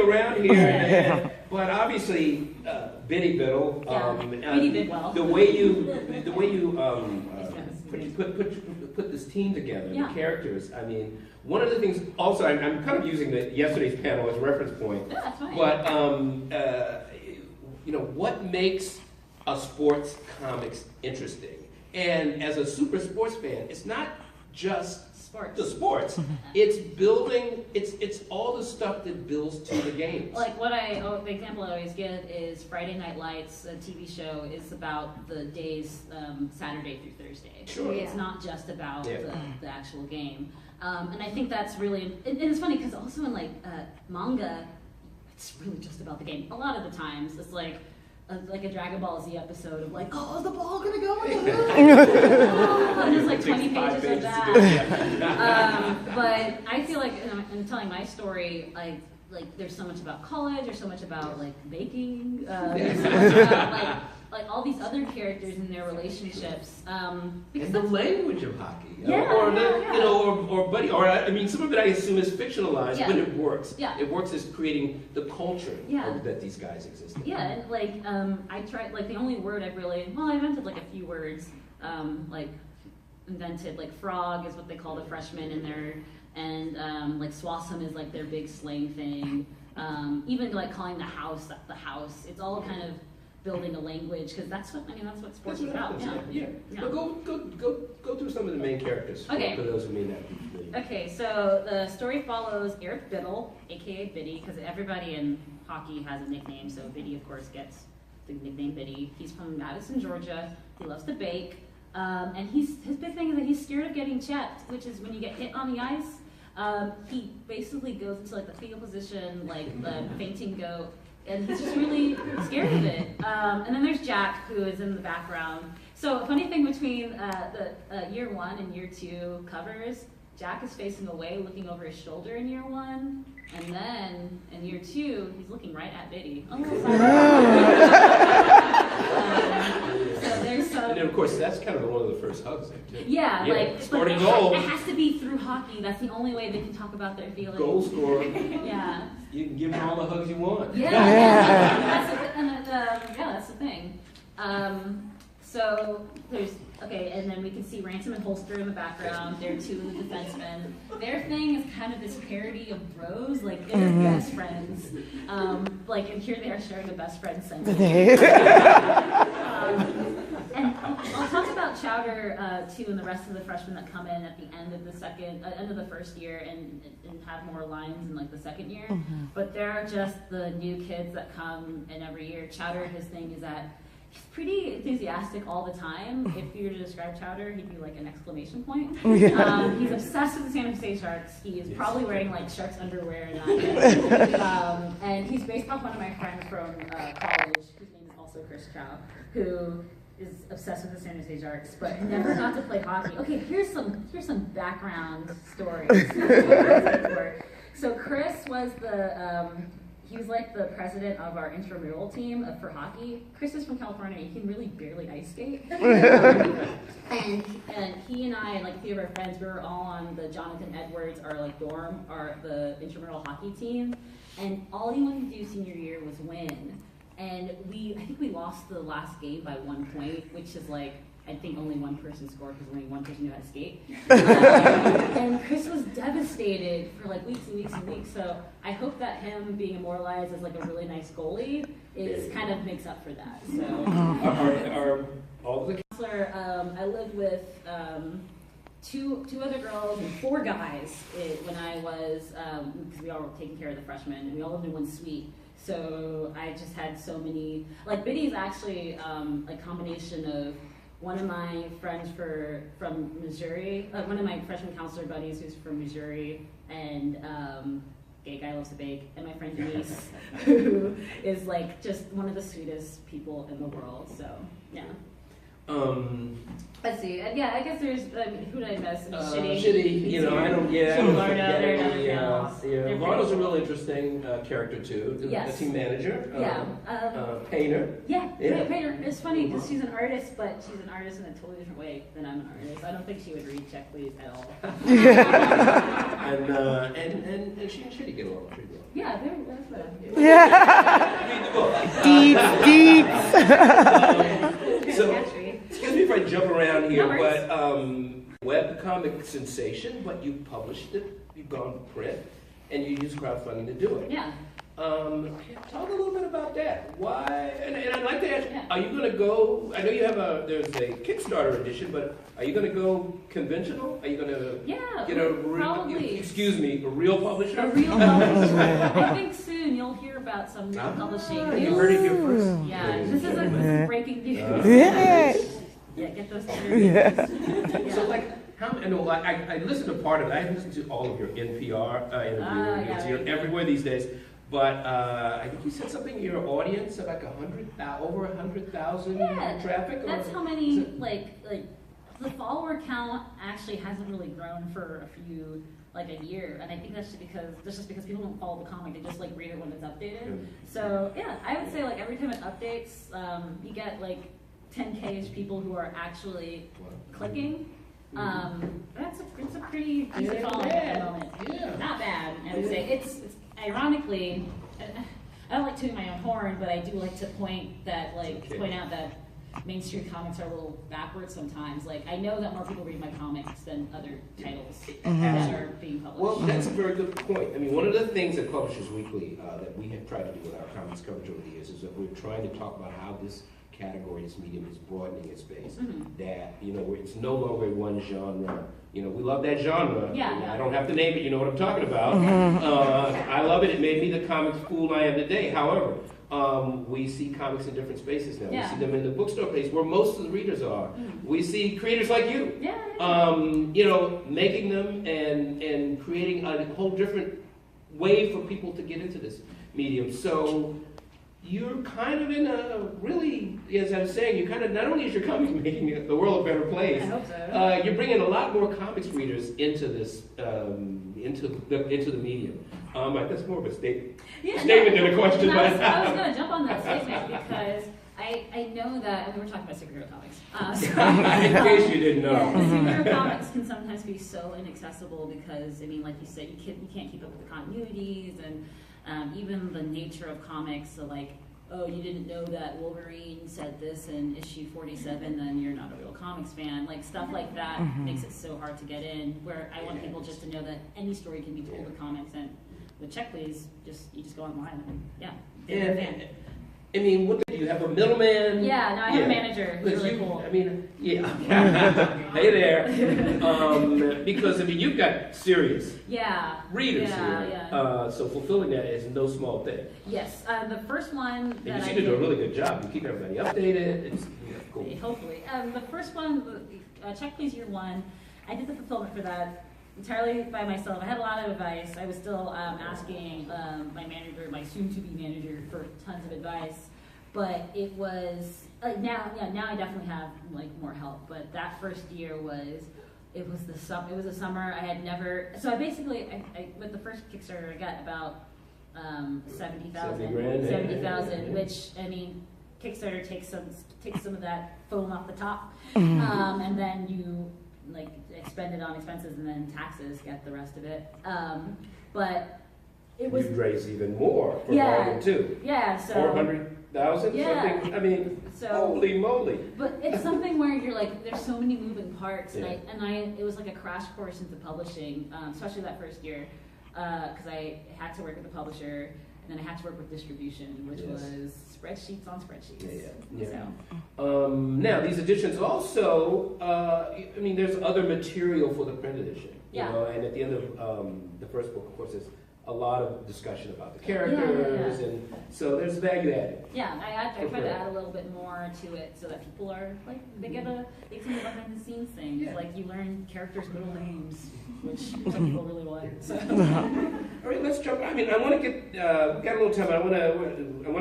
around here, but obviously, Biddy Biddle. Biddy did well. The way you put this team together, the characters. I mean, one of the things. Also, I'm kind of using yesterday's panel as a reference point. Yeah, that's fine. But what makes a sports comics interesting? And as a super sports fan, it's not just the sports. It's building. It's all the stuff that builds to the games. Like the example I always give is Friday Night Lights, a TV show, is about the days Saturday through Thursday. Sure. It's not just about the actual game. And I think that's really, and it's funny because also in manga, it's really just about the game. A lot of the times it's like a Dragon Ball Z episode of is the ball gonna go in the hoop? And there's 20 pages of that. But I feel like in telling my story, there's so much about college, there's so much about baking, there's so much about all these other characters and their relationships. And the language of hockey. Some of it I assume is fictionalized, but it works. Yeah. It works as creating the culture that these guys exist in. Yeah, and I tried, the only word I've really, I invented a few words, invented, frog is what they call the freshmen in there, and swasum is their big slang thing. Even calling the house, it's all kind of building a language, because that's what sports is about. Yeah. But go through some of the main characters for those who may not be familiar. Okay, so the story follows Eric Biddle, aka Biddy, because everybody in hockey has a nickname, so Biddy of course gets the nickname Biddy. He's from Madison, Georgia. He loves to bake, and his big thing is that he's scared of getting checked, which is when you get hit on the ice. He basically goes into the fetal position, the fainting goat. And he's just really scared of it. And then there's Jack, who is in the background. So a funny thing between the year 1 and year 2 covers, Jack is facing away, looking over his shoulder in year 1. And then in year 2, he's looking right at Biddy. So there's some... And then, of course, that's kind of one of the first hugs there, too. Yeah, scoring goal. It has to be through hockey. That's the only way they can talk about their feelings. Goal scorer. Yeah. You can give them all the hugs you want. Yeah. That's the thing. So there's, and then we can see Ransom and Holster in the background. They're 2 of the defensemen. Their thing is kind of this parody of bros, they're best friends. And here they are sharing a best friend sentence. And I'll talk about Chowder too, and the rest of the freshmen that come in at the end of the first year and have more lines in the second year. But they're just the new kids that come in every year. Chowder, his thing is that he's pretty enthusiastic all the time. If you were to describe Chowder, he'd be an exclamation point. He's obsessed with the San Jose Sharks. He is probably wearing Sharks underwear and and he's based off one of my friends from college, whose name is also Chris Chow, who is obsessed with the San Jose Sharks, but never got to play hockey. Okay, here's some background stories. So Chris was he was the president of our intramural team for hockey. Chris is from California. He can really barely ice skate. And he and I, a few of our friends, we were all on the Jonathan Edwards, our dorm, the intramural hockey team. And all he wanted to do senior year was win. And I think we lost the last game by 1 point, which is I think only one person scored because only one person knew how to skate. And Chris was devastated for weeks and weeks and weeks. So I hope that him being immortalized as a really nice goalie kind of makes up for that. So are all the counselor, I lived with two other girls and 4 guys when I was because we all were taking care of the freshmen, and we all lived in one suite. So I just had so many. Biddy's actually a combination of one of my friends from Missouri, one of my freshman counselor buddies who's from Missouri, and gay guy loves to bake, and my friend Denise, who is just one of the sweetest people in the world. So yeah. Let's see. I guess there's who did I miss? Shitty. I don't. Yeah. Lardo. Lardo's a real interesting character too. The team manager. Painter. Painter. It's funny because she's an artist, but she's an artist in a totally different way than I'm an artist. I don't think she would read Check Please at all. And she and Shitty get along pretty well. Yeah, that's Read the book. Deeds. So, excuse me if I jump around here, No but web comic sensation, but you published it, you've gone print, and you use crowdfunding to do it. Yeah. Talk a little bit about that. Why? And I'd like to ask, Yeah. are you going to go? I know you have there's a Kickstarter edition, but are you going to go conventional? Are you going to get probably. Excuse me, a real publisher? A real publisher. I think soon you'll hear about some real publishing. You heard it here first. Yeah, this is breaking news. Yeah. Yeah, get those through. So like, I listened to part of it. I haven't listened to all of your NPR interviews. You're everywhere these days. But I think you said something. Your audience of like over 100,000 traffic. That's how many like the follower count actually hasn't really grown for a year, and I think that's just because people don't follow the comic; they just like read it when it's updated. So yeah, I would say like every time it updates, you get like 10K people who are actually clicking. It's a pretty decent following at the moment. Yeah. Not bad, I would say. It's ironically, I don't like tooting my own horn, but I do like to point out that mainstream comics are a little backwards sometimes. Like, I know that more people read my comics than other titles that are being published. Well, that's a very good point. I mean, one of the things at Publishers Weekly that we have tried to do with our comics coverage over the years is that we're trying to talk about how this category, this medium is broadening its base. That, it's no longer one genre. We love that genre. Yeah. I don't have to name it, you know what I'm talking about. I love it. It made me the comics fool I am today. However, we see comics in different spaces now. Yeah. We see them in the bookstore place where most of the readers are. We see creators like you, making them and creating a whole different way for people to get into this medium. So you're kind of in a really, as I was saying, you kind of, not only is your comic making the world a better place, I hope so. you're bringing a lot more comics readers into this, into the medium. That's more of a statement than a question. I was going to jump on that statement because I know that, and we were talking about superhero comics. In case you didn't know. Superhero comics can sometimes be so inaccessible because, I mean, like you said, you can't keep up with the continuities and even the nature of comics. So like, oh, you didn't know that Wolverine said this in issue 47, then you're not a real comics fan. Like stuff like that makes it so hard to get in, where I want people just to know that any story can be told in comics, and with Check Please, you just go online and I mean, what do you have, a middleman? Yeah, no, I have a manager who's really cool. I mean, hey there. Because, you've got serious readers here. Yeah. So fulfilling that is no small thing. Yes, the first one that and you seem to do a really good job. You keep everybody updated. It's cool. Hopefully. The first one, Check Please Year 1, I did the fulfillment for that entirely by myself. I had a lot of advice. I was still asking my manager, my soon-to-be manager, for tons of advice. But it was now I definitely have more help. But that first year it was a summer. I had never. So I basically with the first Kickstarter I got about 70,000, which I mean, Kickstarter takes some of that foam off the top, and then you expend it on expenses, and then taxes get the rest of it. But it was. You'd raise even more for volume 2. Yeah, so 400,000. Yeah. Something. I mean, holy moly! But it's something where you're there's so many moving parts, and it was like a crash course into publishing, especially that first year, because I had to work with a publisher. And then I had to work with distribution, which was spreadsheets on spreadsheets. Yeah. So. Now, these editions also, there's other material for the print edition. And at the end of the first book, of course, there's a lot of discussion about the characters, and so there's value added. Yeah, I try to add a little bit more to it so that people are they see the behind the scenes things. Yeah. Like you learn characters' middle names, which some people really like. So. All right, let's jump. I want to get we've got a little time. I want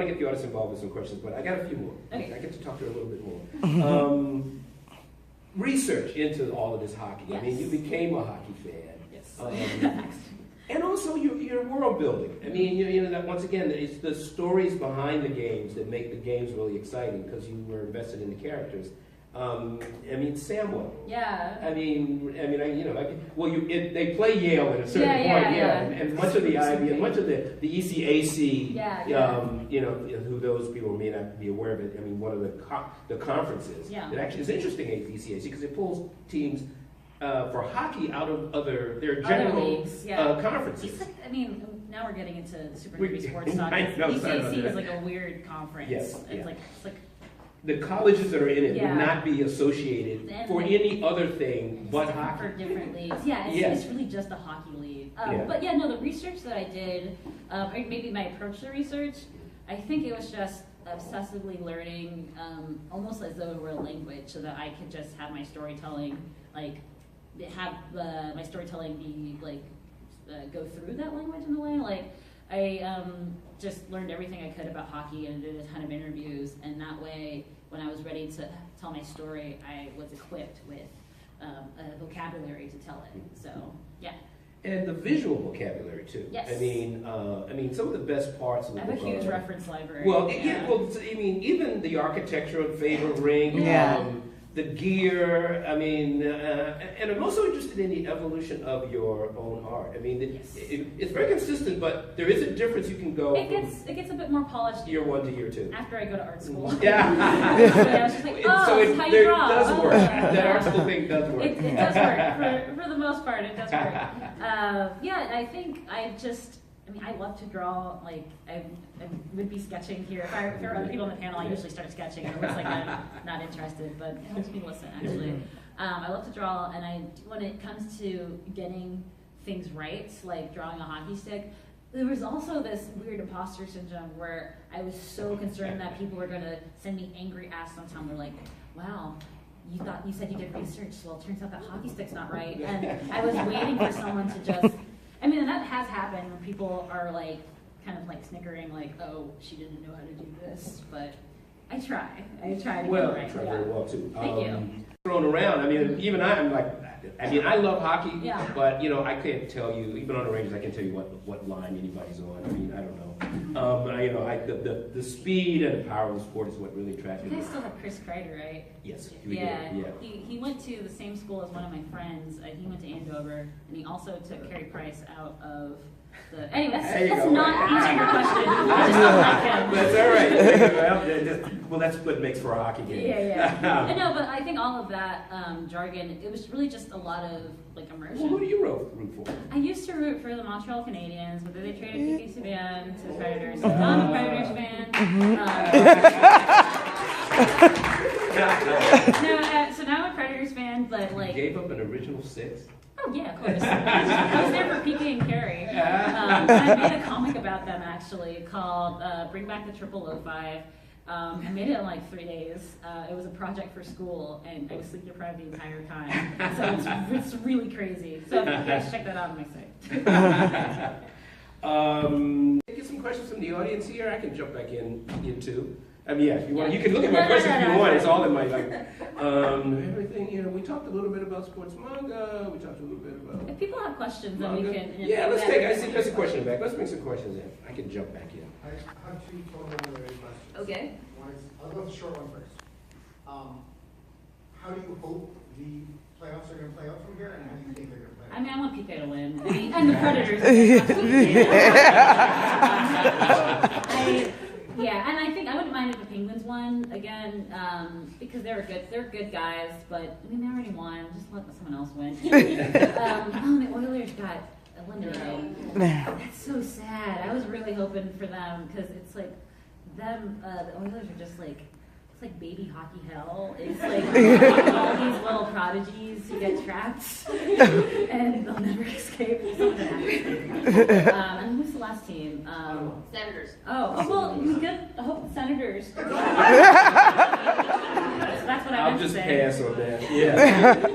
to get the audience involved with some questions, but I got a few more. Okay. I get to talk to her a little bit more. Research into all of this hockey. Yes. You became a hockey fan. Yes. And also your world building. That once again, it's the stories behind the games that make the games really exciting because you were invested in the characters. I mean, Samwell. Yeah. They play Yale at a certain point, and much of the Ivy and much of the ECAC, who those people may not be aware of it. I mean, one of the conferences that actually is interesting at ECAC because it pulls teams for hockey out of their general conferences. Now we're getting into super nerdy sports talk. ECAC is like a weird conference. It's like the colleges that are in it would not be associated for any other thing but hockey. For different leagues. It's really just a hockey league. But the research that I did, maybe my approach to research, I think it was just obsessively learning, almost as though it were a language, so that I could just have my storytelling, my storytelling be go through that language in a way. I just learned everything I could about hockey and did a ton of interviews, and that way, when I was ready to tell my story, I was equipped with a vocabulary to tell it. So, yeah. And the visual vocabulary too. Yes. I mean, some of the best parts of the book. I have a huge reference library. Well, even the architecture of favorite ring. The gear, and I'm also interested in the evolution of your own art. I mean, it's very consistent, but there is a difference. You can go. It gets a bit more polished. Year 1 to year 2. After I go to art school. Yeah. I was just like, so it's how you draw. It does work. That art school thing does work. It does work for the most part. It does work. I think I love to draw. I would be sketching here. If there were other people on the panel, I usually start sketching. It looks like I'm not interested, but it helps me listen, actually. I love to draw, and when it comes to getting things right, like drawing a hockey stick, there was also this weird imposter syndrome where I was so concerned that people were going to send me angry asks on time. They're like, wow, you said you did research. Well, it turns out that hockey stick's not right. And I was waiting for someone to just... and that has happened when people are kind of snickering, oh, she didn't know how to do this, but I try to get it right. You try very well too. Thank you. Thrown around. Even I'm I love hockey, but I can't tell you, even on the Rangers, I can't tell you what line anybody's on. I don't know. The speed and the power of the sport is what really attracts me. You guys still have Chris Kreider, right? Yes. He went to the same school as one of my friends. He went to Andover, and he also took Carey Price out of the... Anyway, that's not answering your question. I just don't like him. That's all right. Well, that's what makes for a hockey game. I know, but I think all of that jargon, it was really just a lot of immersion. Well, who do you root for? I used to root for the Montreal Canadiens, but then they traded PK Subban to the Predators. So now I'm a Predators fan. So now I'm a Predators fan, but You gave up an original 6? Oh yeah, of course. I was there for PK and Carey. I made a comic about them actually called "Bring Back the 0005." I made it in 3 days. It was a project for school, and I was sleep deprived the entire time. So it's really crazy. So you guys check that out on my site. Get some questions from the audience here. I can jump back in too. If you want, you can look at my questions if you want. It's all in my everything. We talked a little bit about sports manga. We talked a little bit about. If people have questions, then we can. Let's take. I see there's a question back. Let's bring some questions in. I can jump back in. I have 2 totally related questions. Okay. I'll go with the short one first. How do you hope the playoffs are going to play out from here, and how do you think they're going to play out? I want PK to win. And the Predators. And I think I wouldn't mind if the Penguins won again, because they're good guys, but they already won. Just let someone else win. The Oilers got eliminated. That's so sad. I was really hoping for them because it's the Oilers are just it's like baby hockey hell. It's all these little prodigies who get trapped and they'll never escape. And who's the last team? Senators. Oh, well, good. I hope the Senators. That's what I I'll meant to just say. pass on that. Yeah.